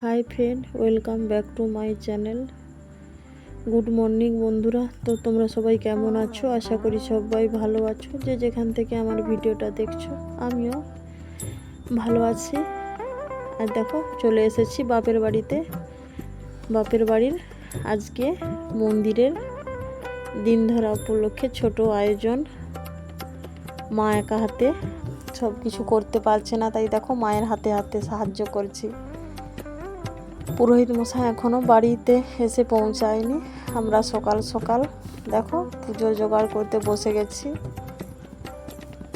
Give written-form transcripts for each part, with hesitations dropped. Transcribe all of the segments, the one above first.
Hi friend, welcome back to my channel. Good morning বন্ধুরা। তো তোমরা সবাই কেমন আছো? আশা করি সবাই ভালো আছো। যে যেখান থেকে আমার ভিডিওটা দেখছো, আমিও ভালো আছি। আর দেখো, চলে এসেছি বাপের বাড়িতে। বাপের বাড়ির আজকে মন্দিরের দিন ধরা উপলক্ষে ছোট আয়োজন। মা একা হাতে সব কিছু করতে পারছে না, তাই দেখো মায়ের হাতে হাতে সাহায্য করছি। পুরোহিত মশাই এখনো বাড়িতে এসে পৌঁছায়নি। আমরা সকাল সকাল দেখো পুজো জোগাড় করতে বসে গেছি।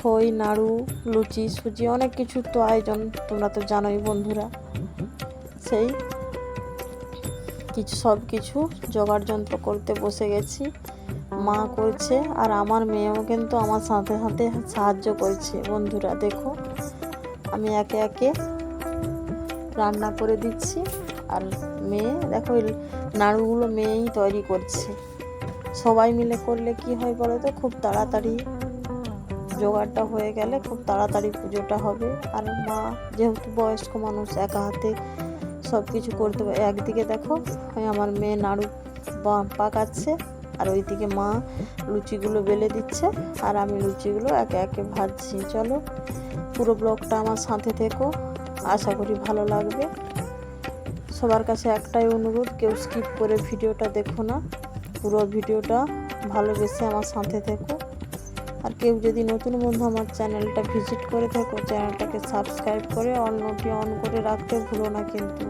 খই, নাড়ু, লুচি, সুজি, অনেক কিছু তো আয়োজন, তোমরা তো জানোই বন্ধুরা। সেই সব কিছু জোগাড় যন্ত্র করতে বসে গেছি। মা করছে আর আমার মেয়েও কিন্তু আমার সাথে সাথে সাহায্য করছে। বন্ধুরা দেখো, আমি একে একে রান্না করে দিচ্ছি। আর মেয়ে দেখো নাড়ুগুলো মেয়েই তৈরি করছে। সবাই মিলে করলে কি হয় বলো তো, খুব তাড়াতাড়ি জোগাড়টা হয়ে গেলে খুব তাড়াতাড়ি পুজোটা হবে। আর মা যেহেতু বয়স্ক মানুষ, একা হাতে সব কিছু করতে পারে। একদিকে দেখো আমার মেয়ে নাড়ু পাকাচ্ছে, আর ওইদিকে মা লুচিগুলো বেলে দিচ্ছে, আর আমি লুচিগুলো একে একে ভাজছি। চলো পুরো ব্লগটা আমার সাথে থেকো, আশা করি ভালো লাগবে। সবার কাছে একটাই অনুরোধ, কেউ স্কিপ করে ভিডিওটা দেখো না, পুরো ভিডিওটা ভালোবেসে আমার সাথে থেকো। আর কেউ যদি নতুন বন্ধু আমার চ্যানেলটা ভিজিট করে থাকো, চ্যানেলটাকে সাবস্ক্রাইব করে অল নোটি অন করে রাখতে ভুলো না কিন্তু।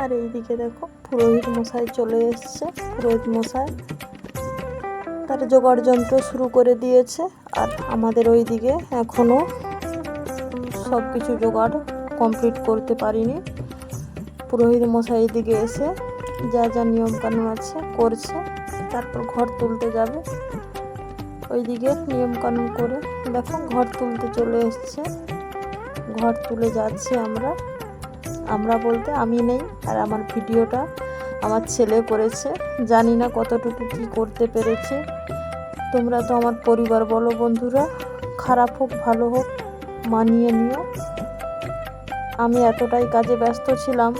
আর এইদিকে দেখো পুরোহিত মশাই চলে এসছে। পুরোহিত মশাই তার জোগাড় যন্ত্র শুরু করে দিয়েছে। আর আমাদের ওইদিকে এখনো সব কিছু জোগাড় কমপ্লিট করতে পারিনি। পুরোহিত মশাই এইদিকে এসে যা যা নিয়ম কানুন আছে করছে, তারপর ঘর তুলতে যাবে। ওইদিকে নিয়ম কানুন করে দেখো ঘর তুলতে চলে এসছে। ঘর তুলে যাচ্ছি আমরা বলতে আমি নেই, আর আমার ভিডিওটা আমার ছেলে করেছে। জানি না কতটুকু কি করতে পেরেছে। তোমরা তো আমার পরিবার বলো বন্ধুরা, খারাপ হোক ভালো হোক মানিয়ে নিও। আমি এতটাই কাজে ব্যস্ত ছিলাম,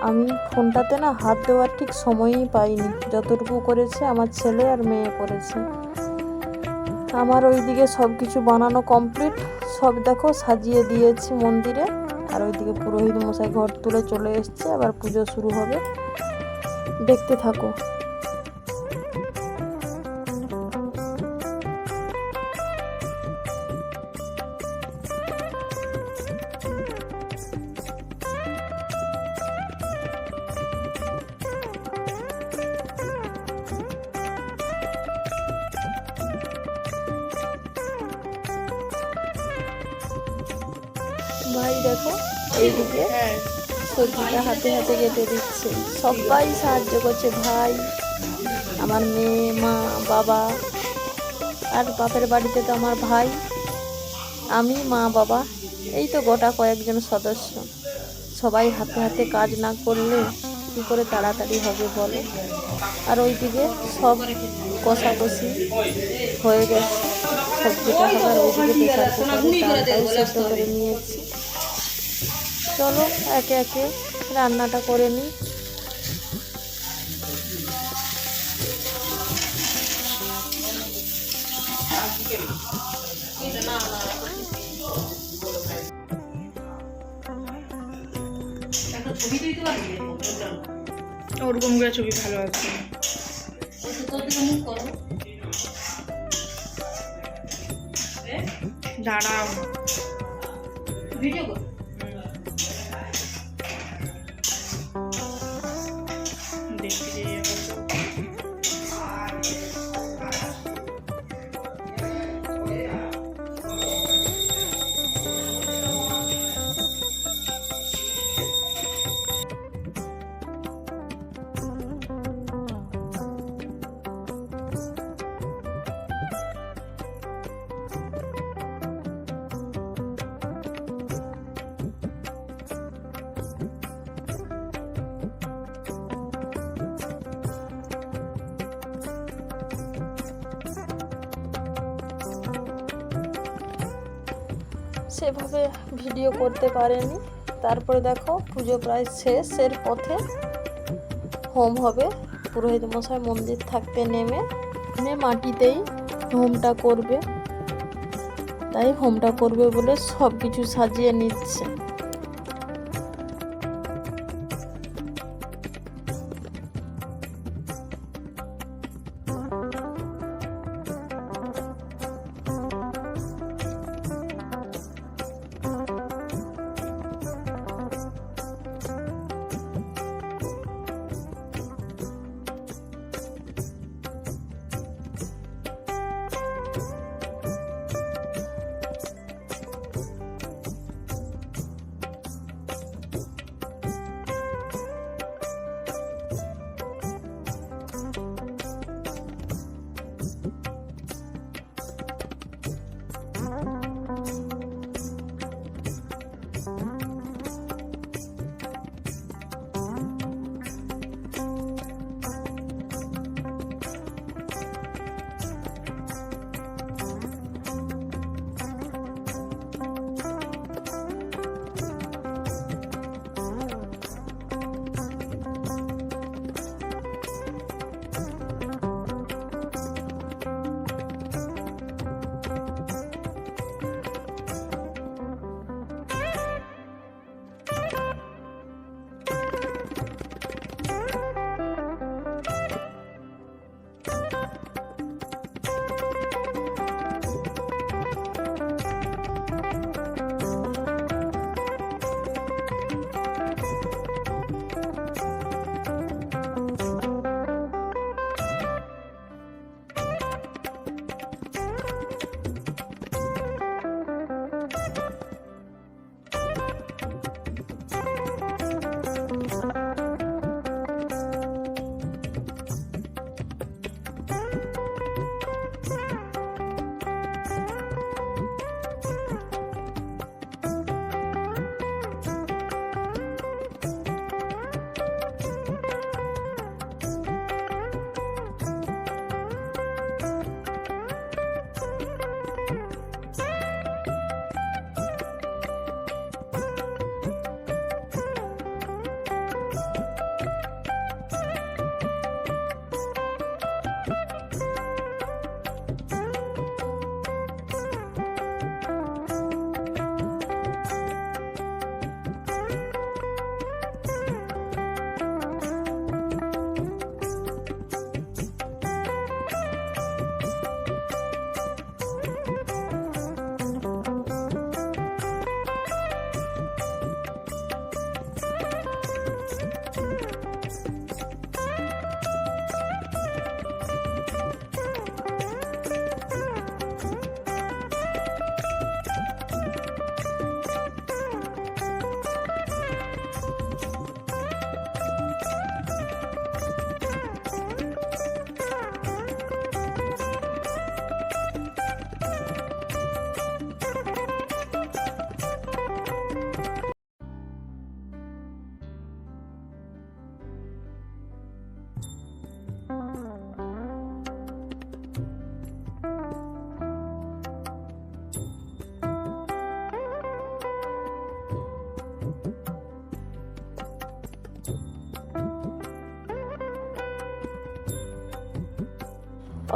আমি ফোনটাতে না হাত দেওয়ার ঠিক সময়ই পাইনি। যতটুকু করেছে আমার ছেলে আর মেয়ে করেছে। আমার ওইদিকে সব কিছু বানানো কমপ্লিট, সব দেখো সাজিয়ে দিয়েছি মন্দিরে। আর ওইদিকে পুরোহিত মশাই ঘর তুলে চলে এসছে, আবার পুজো শুরু হবে, দেখতে থাকো। ভাই দেখো এইদিকে সবজিটা হাতে হাতে কেটে দিচ্ছে, সবাই সাহায্য করছে। ভাই, আমার মেয়ে, মা, বাবা, আর বাপের বাড়িতে তো আমার ভাই, আমি, মা, বাবা, এই তো গোটা কয়েকজন সদস্য। সবাই হাতে হাতে কাজ না করলে কী করে তাড়াতাড়ি হবে বলো। আর ওইদিকে সব কষাকষি হয়ে গেছে, সবজিটা হবে। আর ওইদিকে প্রেসার কুকারে ডালটাও সেদ্ধ করে নিয়েছি। চলো একে একে রান্নাটা করে নিই। ওরকম করে ছবি ভালো আছে। দাঁড়াও ভিডিও দেখতে সেভাবে ভিডিও করতে পারেনি। তারপরে দেখো পুজো প্রায় শেষের পথে, হোম হবে। পুরোহিত মশাই মন্দির থাকতে নেমে মাটিতেই হোমটা করবে, তাই হোমটা করবে বলে সব কিছু সাজিয়ে নিচ্ছে।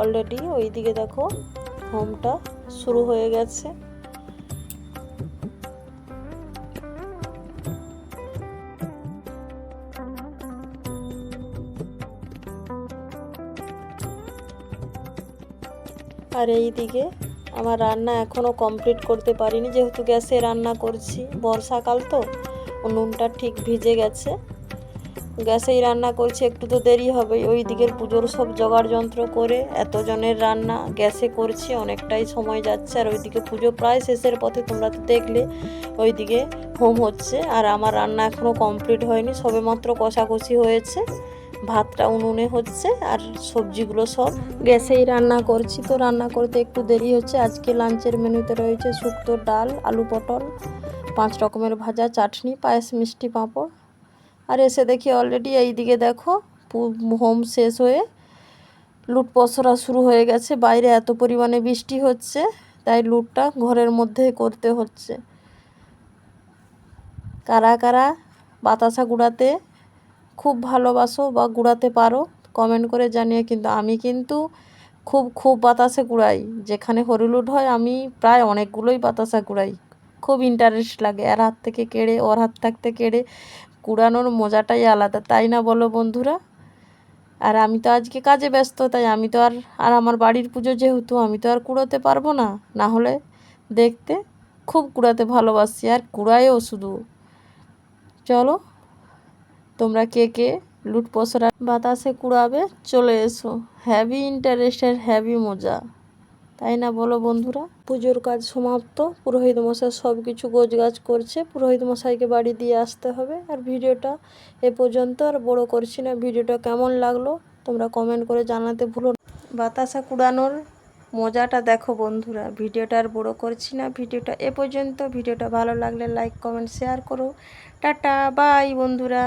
অলরেডি ওইদিকে দেখো হোমটা শুরু হয়ে গেছে। আর এইদিকে আমার রান্না এখনও কমপ্লিট করতে পারিনি, যেহেতু গ্যাসে রান্না করছি, বর্ষাকাল তো উনুনটা ঠিক ভিজে গেছে। গ্যাসেই রান্না করছি, একটু তো দেরি হবে। ওই দিকের পুজোর সব জোগাড় যন্ত্র করে এতজনের রান্না গ্যাসে করছি, অনেকটাই সময় যাচ্ছে। আর ওইদিকে পুজো প্রায় শেষের পথে, তোমরা তো দেখলে ওইদিকে হোম হচ্ছে। আর আমার রান্না এখনও কমপ্লিট হয়নি, সবেমাত্র কষাকষি হয়েছে, ভাতটা উনুনে হচ্ছে আর সবজিগুলো সব গ্যাসেই রান্না করছি। তো রান্না করতে একটু দেরি হচ্ছে। আজকে লাঞ্চের মেনুতে রয়েছে শুক্তো, ডাল, আলু পটল, 5 রকমের ভাজা, চাটনি, পায়েস, মিষ্টি, পাঁপড়। আর এসে দেখি অলরেডি এইদিকে দেখো হোম শেষ হয়ে লুট পসরা শুরু হয়ে গেছে। বাইরে এত পরিমাণে বৃষ্টি হচ্ছে, তাই লুটটা ঘরের মধ্যে করতে হচ্ছে। কারা কারা বাতাসা গুঁড়াতে খুব ভালোবাসো বা গুঁড়াতে পারো কমেন্ট করে জানিয়ে। কিন্তু আমি কিন্তু খুব বাতাসে গুঁড়াই। যেখানে হরিলুট হয় আমি প্রায় অনেকগুলোই বাতাসা গুঁড়াই। খুব ইন্টারেস্ট লাগে, এর হাত থেকে কেড়ে ওর হাত থাকতে কেড়ে কুড়ানোর মজাটাই আলাদা, তাই না বলো বন্ধুরা? আর আমি তো আজকে কাজে ব্যস্ত, তাই আমি তো আর আমার বাড়ির পুজো যেহেতু, আমি তো আর কুড়োতে পারবো না। না হলে দেখতে খুব কুড়াতে ভালোবাসি, আর কুড়াইও শুধু। চলো তোমরা কে কে লুট পসরা বাতাসে কুড়াবে চলে এসো, হ্যাভি ইন্টারেস্টের, হ্যাভি মজা, তাই না বলো বন্ধুরা? পুজোর কাজ সমাপ্ত, পুরোহিত মশাই সব কিছু গোছগাছ করছে, পুরোহিত মশাইকে বাড়ি দিয়ে আসতে হবে। আর ভিডিওটা এ পর্যন্ত, আর বড় করছি না। ভিডিওটা কেমন লাগলো তোমরা কমেন্ট করে জানাতে ভুলো না। বাতাসা কুড়ানোর মজাটা দেখো বন্ধুরা। ভিডিওটা আর বড় করছি না, ভিডিওটা এ পর্যন্ত। ভিডিওটা ভালো লাগলে লাইক, কমেন্ট, শেয়ার করো। টাটা, বাই বন্ধুরা।